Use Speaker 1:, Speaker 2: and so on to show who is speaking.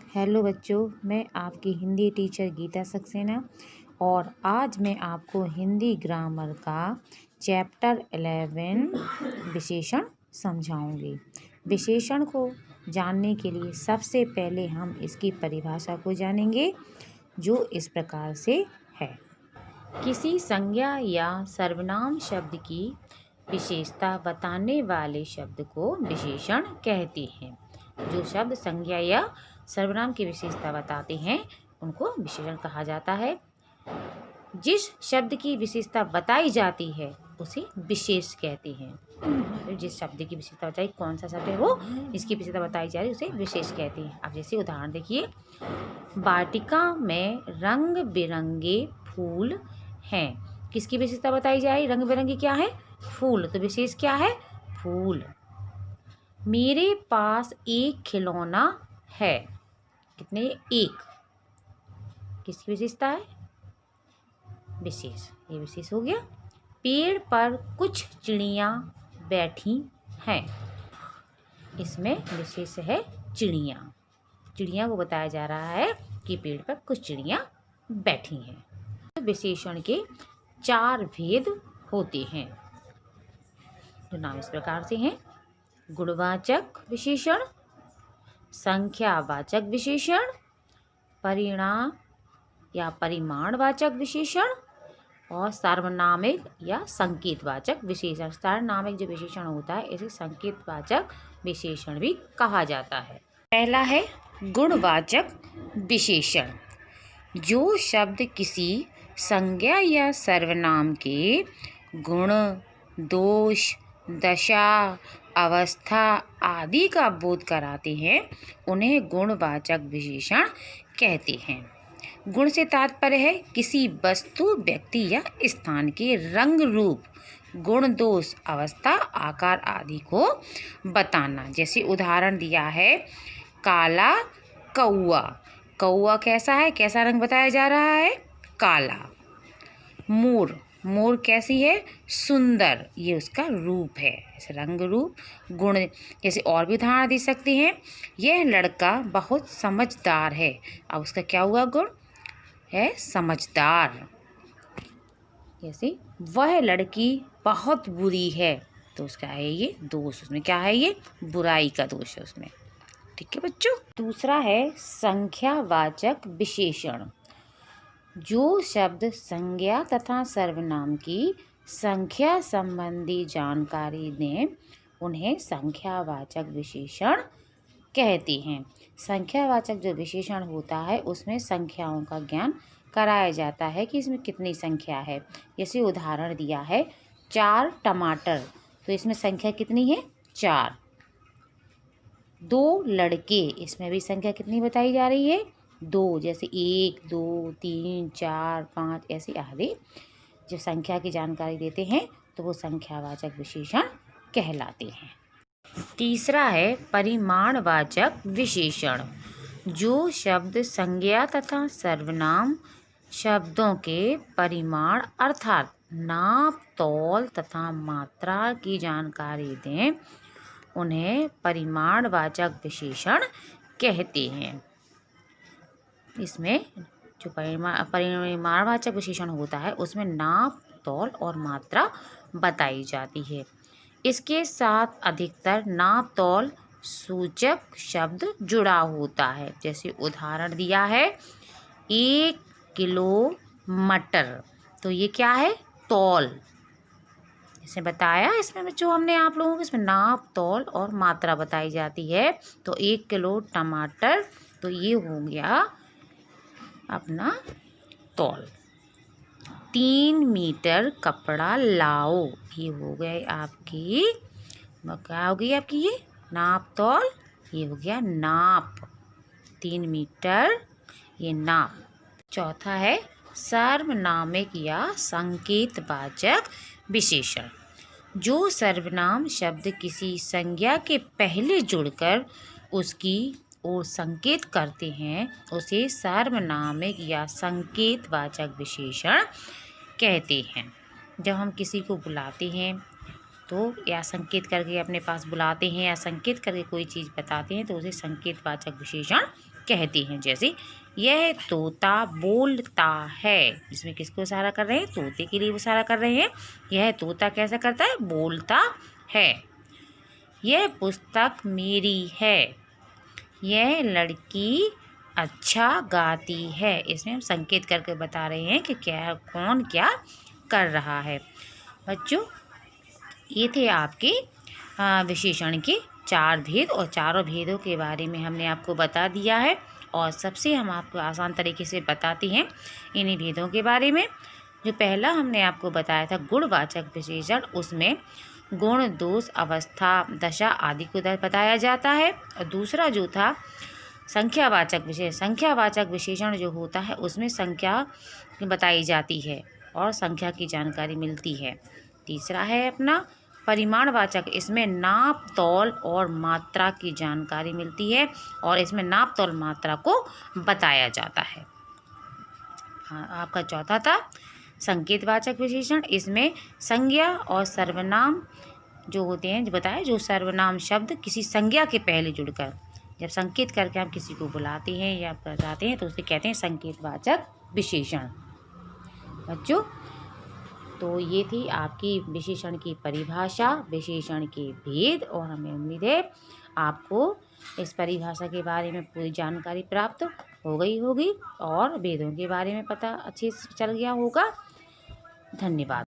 Speaker 1: Hello बच्चों, मैं आपकी हिंदी टीचर गीता सक्सेना और आज मैं आपको हिंदी ग्रामर का चैप्टर 11 विशेषण समझाऊंगी। विशेषण को जानने के लिए सबसे पहले हम इसकी परिभाषा को जानेंगे, जो इस प्रकार से है। किसी संज्ञा या सर्वनाम शब्द की विशेषता बताने वाले शब्द को विशेषण कहते हैं। जो शब्द संज्ञा या सर्वनाम की विशेषता बताते हैं उनको विशेषण कहा जाता है। जिस शब्द की विशेषता बताई जाती है उसे विशेष कहते हैं। तो जिस शब्द की विशेषता बताई, कौन सा शब्द है वो, इसकी विशेषता बताई जा रही है, उसे विशेष कहते हैं। अब जैसे उदाहरण देखिए, वाटिका में रंग बिरंगे फूल हैं। किसकी विशेषता बताई जा रही? रंग बिरंगे क्या है? फूल। तो विशेष क्या है? फूल। मेरे पास एक खिलौना है। कितने? एक। किसकी विशेषता है? विशेष। ये विशेष हो गया। पेड़ पर कुछ चिड़ियाँ बैठी हैं। इसमें विशेष है चिड़ियाँ। चिड़िया को बताया जा रहा है कि पेड़ पर कुछ चिड़ियाँ बैठी हैं। विशेषण के 4 भेद होते हैं, जो नाम इस प्रकार से हैं: गुणवाचक विशेषण, संख्यावाचक विशेषण, परिणाम या परिमाणवाचक विशेषण और सार्वनामिक या संकेतवाचक विशेषण। सार्वनामिक जो विशेषण होता है इसे संकेतवाचक विशेषण भी कहा जाता है। पहला है गुणवाचक विशेषण। जो शब्द किसी संज्ञा या सर्वनाम के गुण, दोष, दशा, अवस्था आदि का बोध कराते हैं उन्हें गुणवाचक विशेषण कहते हैं। गुण से तात्पर्य है किसी वस्तु, व्यक्ति या स्थान के रंग, रूप, गुण, दोष, अवस्था, आकार आदि को बताना। जैसे उदाहरण दिया है, काला कौआ। कौआ कैसा है? कैसा रंग बताया जा रहा है? काला। मोर। मोर कैसी है? सुंदर। ये उसका रूप है। जैसे रंग, रूप, गुण। जैसे और भी उदाहरण दे सकते हैं, यह लड़का बहुत समझदार है। अब उसका क्या हुआ? गुण है समझदार। जैसे वह लड़की बहुत बुरी है, तो उसका है ये दोष। उसमें क्या है? ये बुराई का दोष है उसमें। ठीक है बच्चों। दूसरा है संख्यावाचक विशेषण। जो शब्द संज्ञा तथा सर्वनाम की संख्या संबंधी जानकारी दें उन्हें संख्यावाचक विशेषण कहते हैं। संख्यावाचक जो विशेषण होता है उसमें संख्याओं का ज्ञान कराया जाता है कि इसमें कितनी संख्या है। जैसे उदाहरण दिया है, 4 टमाटर, तो इसमें संख्या कितनी है? 4। 2 लड़के, इसमें भी संख्या कितनी बताई जा रही है? 2। जैसे 1, 2, 3, 4, 5 ऐसे आगे जब संख्या की जानकारी देते हैं तो वो संख्यावाचक विशेषण कहलाते हैं। तीसरा है परिमाणवाचक विशेषण। जो शब्द संज्ञा तथा सर्वनाम शब्दों के परिमाण अर्थात नाप, तौल तथा मात्रा की जानकारी दें उन्हें परिमाणवाचक विशेषण कहते हैं। इसमें जो परिमाणवाचक विशेषण होता है उसमें नाप, तौल और मात्रा बताई जाती है। इसके साथ अधिकतर नाप, तौल सूचक शब्द जुड़ा होता है। जैसे उदाहरण दिया है, 1 किलो मटर, तो ये क्या है? तौल। जैसे बताया इसमें बच्चों हमने आप लोगों को, इसमें नाप, तौल और मात्रा बताई जाती है। तो 1 किलो टमाटर, तो ये हो गया अपना तौल। 3 मीटर कपड़ा लाओ, ये हो गए आपकी, क्या हो गई आपकी? ये नाप, तौल, ये हो गया नाप। 3 मीटर, ये नाप। चौथा है सार्वनामिक या संकेतवाचक विशेषण। जो सर्वनाम शब्द किसी संज्ञा के पहले जुड़कर उसकी ओर संकेत करते हैं उसे सार्वनामिक या संकेतवाचक विशेषण कहते हैं। जब हम किसी को बुलाते हैं तो या संकेत करके अपने पास बुलाते हैं या संकेत करके कोई चीज़ बताते हैं तो उसे संकेतवाचक विशेषण कहते हैं। जैसे यह तोता बोलता है, इसमें किसको इशारा कर रहे हैं? तोते के लिए इशारा कर रहे हैं। यह तोता कैसा करता है? बोलता है। यह पुस्तक मेरी है। यह लड़की अच्छा गाती है। इसमें हम संकेत करके बता रहे हैं कि क्या कौन क्या कर रहा है। बच्चों, ये थे आपके विशेषण के 4 भेद और चारों भेदों के बारे में हमने आपको बता दिया है और सबसे हम आपको आसान तरीके से बताते हैं इन्हीं भेदों के बारे में। जो पहला हमने आपको बताया था गुणवाचक विशेषण, उसमें गुण, दोष, अवस्था, दशा आदि को बताया जाता है। और दूसरा जो था संख्यावाचक विशेषण जो होता है उसमें संख्या बताई जाती है और संख्या की जानकारी मिलती है। तीसरा है अपना परिमाणवाचक, इसमें नाप, तौल और मात्रा की जानकारी मिलती है और इसमें नाप, तौल, मात्रा को बताया जाता है। आपका चौथा था संकेतवाचक विशेषण, इसमें संज्ञा और सर्वनाम जो होते हैं जो बताया, जो सर्वनाम शब्द किसी संज्ञा के पहले जुड़कर जब संकेत करके हम किसी को बुलाते हैं या बताते हैं तो उसे कहते हैं संकेतवाचक विशेषण। बच्चों, तो ये थी आपकी विशेषण की परिभाषा, विशेषण के भेद और हमें उम्मीद है आपको इस परिभाषा के बारे में पूरी जानकारी प्राप्त हो गई होगी और भेदों के बारे में पता अच्छे से चल गया होगा। धन्यवाद।